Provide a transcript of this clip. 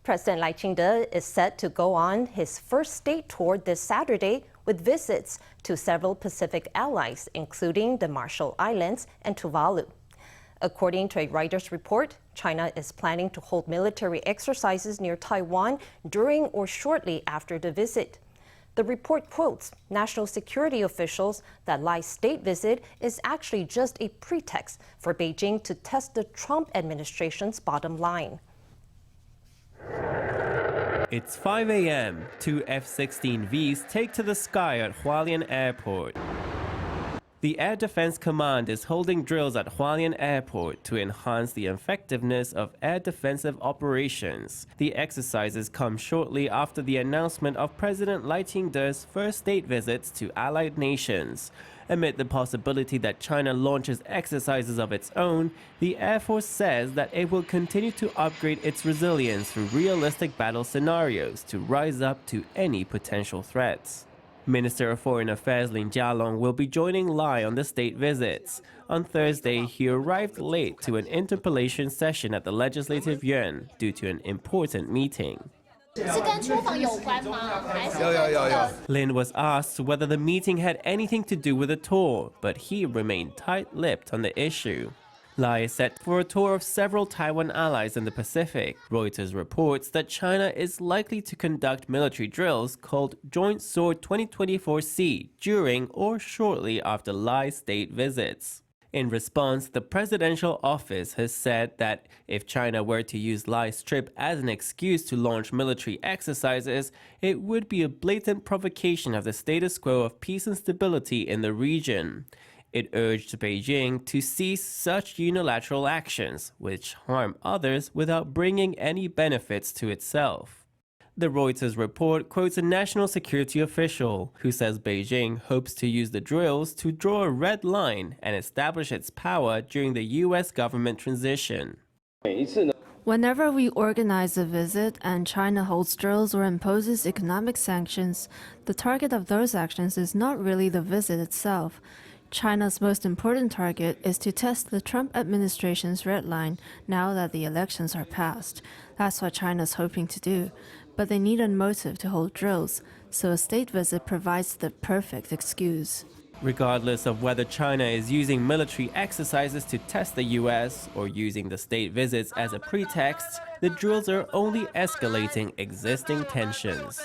President Lai Ching-te is set to go on his first state tour this Saturday with visits to several Pacific allies, including the Marshall Islands and Tuvalu. According to a Reuters report, China is planning to hold military exercises near Taiwan during or shortly after the visit. The report quotes national security officials that Lai's state visit is actually just a pretext for Beijing to test the Trump administration's bottom line. It's 5 a.m. Two F-16Vs take to the sky at Hualien Airport. The Air Defense Command is holding drills at Hualien Airport to enhance the effectiveness of air defensive operations. The exercises come shortly after the announcement of President Lai Ching-te's first state visits to allied nations. Amid the possibility that China launches exercises of its own, the Air Force says that it will continue to upgrade its resilience through realistic battle scenarios to rise up to any potential threats. Minister of Foreign Affairs Lin Jialong will be joining Lai on the state visits. On Thursday, he arrived late to an interpellation session at the Legislative Yuan due to an important meeting. Lin was asked whether the meeting had anything to do with the tour, but he remained tight-lipped on the issue. Lai is set for a tour of several Taiwan allies in the Pacific. Reuters reports that China is likely to conduct military drills called Joint Sword 2024C during or shortly after Lai's state visits. In response, the presidential office has said that if China were to use Lai's trip as an excuse to launch military exercises, it would be a blatant provocation of the status quo of peace and stability in the region. It urged Beijing to cease such unilateral actions, which harm others without bringing any benefits to itself. The Reuters report quotes a national security official who says Beijing hopes to use the drills to draw a red line and establish its power during the U.S. government transition. Whenever we organize a visit and China holds drills or imposes economic sanctions, the target of those actions is not really the visit itself. China's most important target is to test the Trump administration's red line now that the elections are passed. That's what China's hoping to do. But they need a motive to hold drills, so a state visit provides the perfect excuse. Regardless of whether China is using military exercises to test the U.S. or using the state visits as a pretext, the drills are only escalating existing tensions.